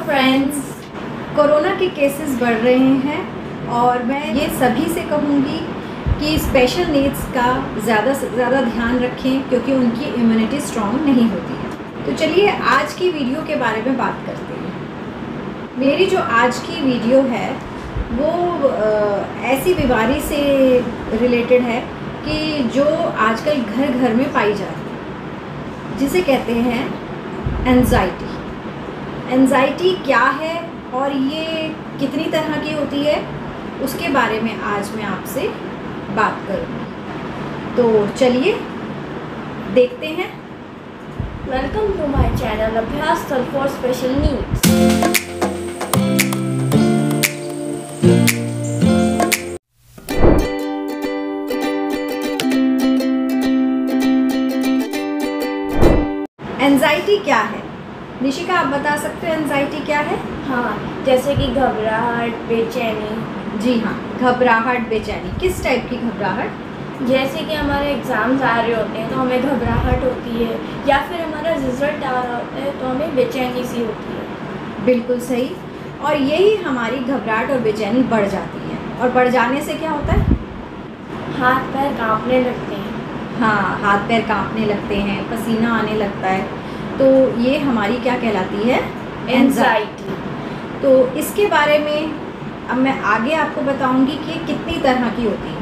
Friends, corona के cases बढ़ रहे हैं और मैं ये सभी से कहूँगी कि स्पेशल नीड्स का ज़्यादा से ज़्यादा ध्यान रखें क्योंकि उनकी इम्यूनिटी स्ट्रॉन्ग नहीं होती है। तो चलिए आज की वीडियो के बारे में बात करते हैं। मेरी जो आज की वीडियो है वो ऐसी बीमारी से रिलेटेड है कि जो आजकल घर घर में पाई जा रही है, जिसे कहते हैं एंजाइटी। एंजाइटी क्या है और ये कितनी तरह की होती है, उसके बारे में आज मैं आपसे बात करूँगी। तो चलिए देखते हैं। वेलकम टू माय चैनल अभ्यास स्थल फॉर स्पेशल नीड्स। एंजाइटी क्या है? निशिका, आप बता सकते हो एंजाइटी क्या है? हाँ, जैसे कि घबराहट, बेचैनी। जी हाँ, घबराहट, बेचैनी। किस टाइप की घबराहट? जैसे कि हमारे एग्ज़ाम्स आ रहे होते हैं तो हमें घबराहट होती है, या फिर हमारा रिजल्ट आ रहा होता है तो हमें बेचैनी सी होती है। बिल्कुल सही। और यही हमारी घबराहट और बेचैनी बढ़ जाती है, और बढ़ जाने से क्या होता है? हाथ पैर कांपने लगते हैं। हाँ, हाथ पैर कांपने लगते हैं, पसीना आने लगता है। तो ये हमारी क्या कहलाती है? एंजाइटी। तो इसके बारे में अब मैं आगे आपको बताऊंगी कि कितनी तरह की होती है।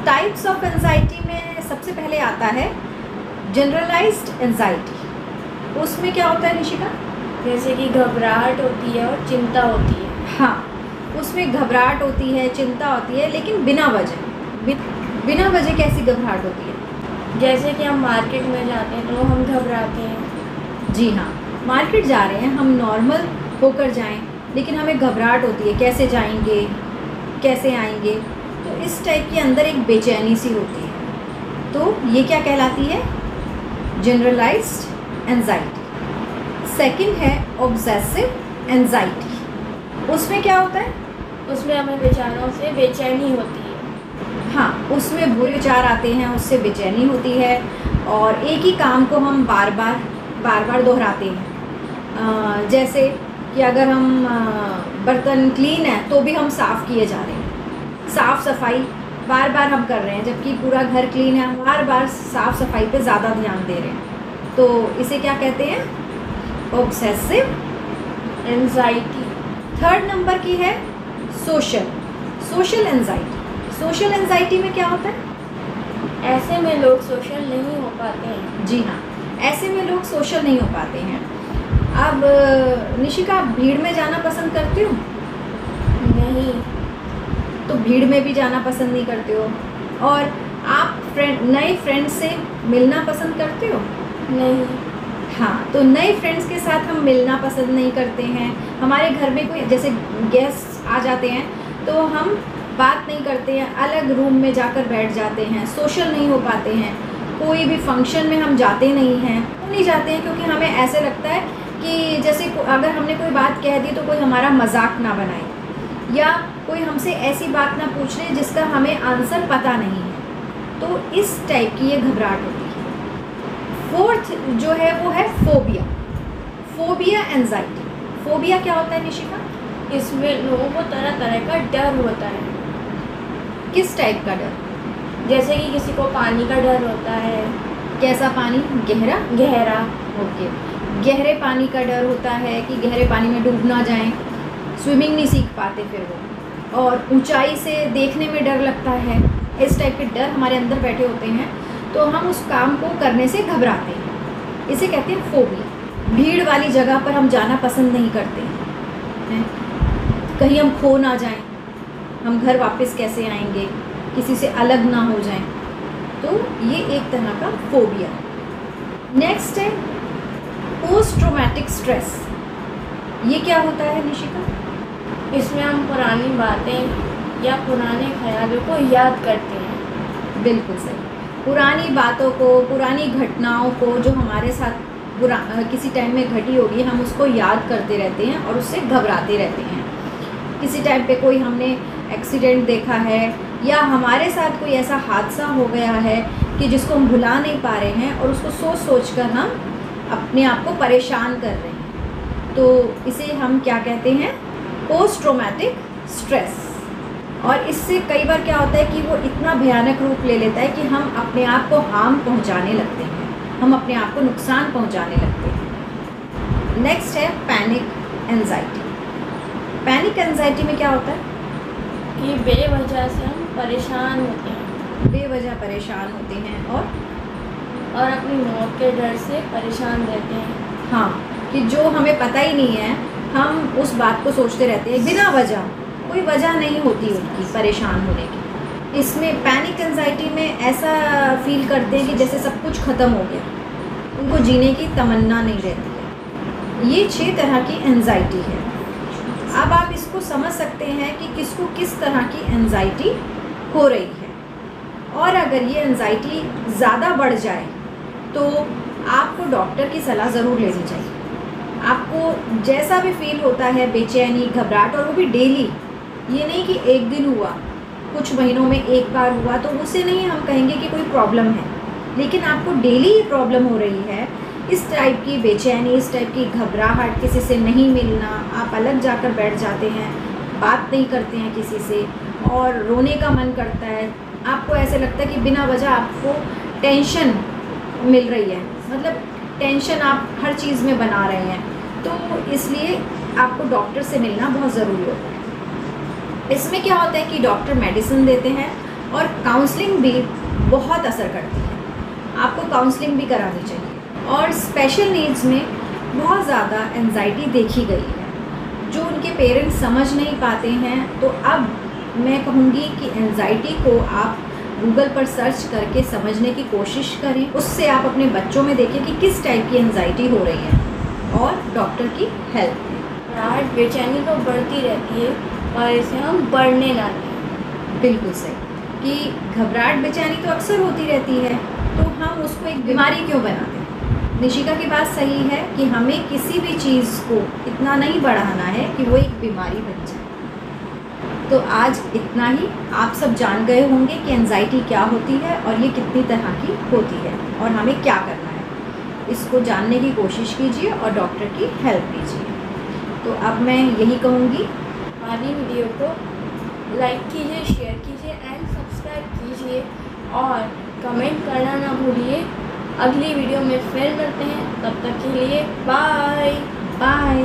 टाइप्स ऑफ एंजाइटी में सबसे पहले आता है जनरलाइज्ड एंजाइटी। उसमें क्या होता है निशिका? जैसे कि घबराहट होती है और चिंता होती है। हाँ, उसमें घबराहट होती है, चिंता होती है, लेकिन बिना वजह। बिना वजह कैसी घबराहट होती है? जैसे कि हम मार्केट में जाते हैं तो हम घबराते हैं। जी हाँ, मार्केट जा रहे हैं, हम नॉर्मल होकर जाएं, लेकिन हमें घबराहट होती है, कैसे जाएंगे, कैसे आएंगे। तो इस टाइप के अंदर एक बेचैनी सी होती है। तो ये क्या कहलाती है? Generalised anxiety. सेकंड है ऑब्सेसिव एंजाइटी। उसमें क्या होता है? उसमें हमें विचारों से बेचैनी होती है। हाँ, उसमें बुरे विचार आते हैं, उससे बेचैनी होती है और एक ही काम को हम बार बार दोहराते हैं। जैसे कि अगर हम बर्तन क्लीन है तो भी हम साफ़ किए जा रहे हैं, साफ़ सफाई बार बार हम कर रहे हैं, जबकि पूरा घर क्लीन है, हम बार बार साफ़ सफाई पे ज़्यादा ध्यान दे रहे हैं। तो इसे क्या कहते हैं? Obsessive anxiety. थर्ड नंबर की है सोशल एंजाइटी। सोशल एंजाइटी में क्या होता है? ऐसे में लोग सोशल नहीं हो पाते हैं। जी हाँ, ऐसे में लोग सोशल नहीं हो पाते हैं। अब निशिका, आप भीड़ में जाना पसंद करती हो? नहीं। तो भीड़ में भी जाना पसंद नहीं करते हो। और आप नए फ्रेंड्स से मिलना पसंद करते हो? नहीं। हाँ, तो नए फ्रेंड्स के साथ हम मिलना पसंद नहीं करते हैं। हमारे घर में कोई जैसे गेस्ट आ जाते हैं तो हम बात नहीं करते हैं, अलग रूम में जाकर बैठ जाते हैं, सोशल नहीं हो पाते हैं। कोई भी फंक्शन में हम जाते नहीं हैं, नहीं जाते हैं क्योंकि हमें ऐसे लगता है कि जैसे अगर हमने कोई बात कह दी तो कोई हमारा मजाक ना बनाए, या कोई हमसे ऐसी बात ना पूछ ले जिसका हमें आंसर पता नहीं है। तो इस टाइप की ये घबराहट होती है। फोर्थ जो है वो है फोबिया एंजाइटी। फोबिया क्या होता है निशिका? इसमें लोगों को तरह तरह का डर होता है। किस टाइप का डर? जैसे कि किसी को पानी का डर होता है। कैसा पानी? गहरा। ओके, गहरे पानी का डर होता है कि गहरे पानी में डूब ना जाएं, स्विमिंग नहीं सीख पाते फिर वो। और ऊंचाई से देखने में डर लगता है। इस टाइप के डर हमारे अंदर बैठे होते हैं, तो हम उस काम को करने से घबराते हैं। इसे कहते हैं फोबिया। भीड़ वाली जगह पर हम जाना पसंद नहीं करते हैं। कहीं हम खो ना जाएं, हम घर वापस कैसे आएंगे, किसी से अलग ना हो जाएं। तो ये एक तरह का फोबिया। नेक्स्ट है पोस्ट ट्रॉमेटिक स्ट्रेस। ये क्या होता है निशिका? इसमें हम पुरानी बातें या पुराने ख्यालों को याद करते हैं। बिल्कुल सही। पुरानी बातों को, पुरानी घटनाओं को जो हमारे साथ किसी टाइम में घटी होगी, हम उसको याद करते रहते हैं और उससे घबराते रहते हैं। किसी टाइम पे कोई हमने एक्सीडेंट देखा है या हमारे साथ कोई ऐसा हादसा हो गया है कि जिसको हम भुला नहीं पा रहे हैं और उसको सोच कर हम अपने आप को परेशान कर रहे हैं, तो इसे हम क्या कहते हैं, पोस्ट ट्रॉमेटिक स्ट्रेस। और इससे कई बार क्या होता है कि वो इतना भयानक रूप ले लेता है कि हम अपने आप को हार्म पहुंचाने लगते हैं, हम अपने आप को नुकसान पहुंचाने लगते हैं। नेक्स्ट है पैनिक एंजाइटी। पैनिक एंजाइटी में क्या होता है कि बेवजह से हम परेशान होते हैं, बेवजह परेशान होते हैं और अपनी मौत के डर से परेशान रहते हैं। हाँ, कि जो हमें पता ही नहीं है, हम उस बात को सोचते रहते हैं बिना वजह, कोई वजह नहीं होती उनकी परेशान होने की। इसमें पैनिक एंजाइटी में ऐसा फील करते हैं कि जैसे सब कुछ ख़त्म हो गया, उनको जीने की तमन्ना नहीं रहती है। ये 6 तरह की एंजाइटी है। अब आप इसको समझ सकते हैं कि किसको किस तरह की एंजाइटी हो रही है, और अगर ये एंजाइटी ज़्यादा बढ़ जाए तो आपको डॉक्टर की सलाह ज़रूर लेनी चाहिए। आपको जैसा भी फील होता है, बेचैनी, घबराहट, और वो भी डेली, ये नहीं कि एक दिन हुआ, कुछ महीनों में एक बार हुआ, तो उसे नहीं हम कहेंगे कि कोई प्रॉब्लम है। लेकिन आपको डेली ये प्रॉब्लम हो रही है, इस टाइप की बेचैनी, इस टाइप की घबराहट, किसी से नहीं मिलना, आप अलग जाकर बैठ जाते हैं, बात नहीं करते हैं किसी से, और रोने का मन करता है, आपको ऐसे लगता है कि बिना वजह आपको टेंशन मिल रही है, मतलब टेंशन आप हर चीज़ में बना रहे हैं, तो इसलिए आपको डॉक्टर से मिलना बहुत ज़रूरी होता है। इसमें क्या होता है कि डॉक्टर मेडिसिन देते हैं और काउंसलिंग भी बहुत असर करती है, आपको काउंसलिंग भी करानी चाहिए। और स्पेशल नीड्स में बहुत ज़्यादा एंजाइटी देखी गई है, जो उनके पेरेंट्स समझ नहीं पाते हैं। तो अब मैं कहूँगी कि एंजाइटी को आप गूगल पर सर्च करके समझने की कोशिश करें, उससे आप अपने बच्चों में देखें कि किस टाइप की एंजाइटी हो रही है, और डॉक्टर की हेल्प लें। घबराहट, बेचैनी तो बढ़ती रहती है और इसे हम बढ़ने ना दें। बिल्कुल सही, कि घबराहट बेचैनी तो अक्सर होती रहती है, तो हम उसको एक बीमारी क्यों बनाते हैं। निशिका की बात सही है कि हमें किसी भी चीज़ को इतना नहीं बढ़ाना है कि वो एक बीमारी बन जाए। तो आज इतना ही, आप सब जान गए होंगे कि एंजाइटी क्या होती है और ये कितनी तरह की होती है और हमें क्या करना है। इसको जानने की कोशिश कीजिए और डॉक्टर की हेल्प लीजिए। तो अब मैं यही कहूँगी, हमारी वीडियो को लाइक कीजिए, शेयर कीजिए एंड सब्सक्राइब कीजिए, और कमेंट करना ना भूलिए। अगली वीडियो में फिर मिलते हैं, तब तक के लिए बाय बाय।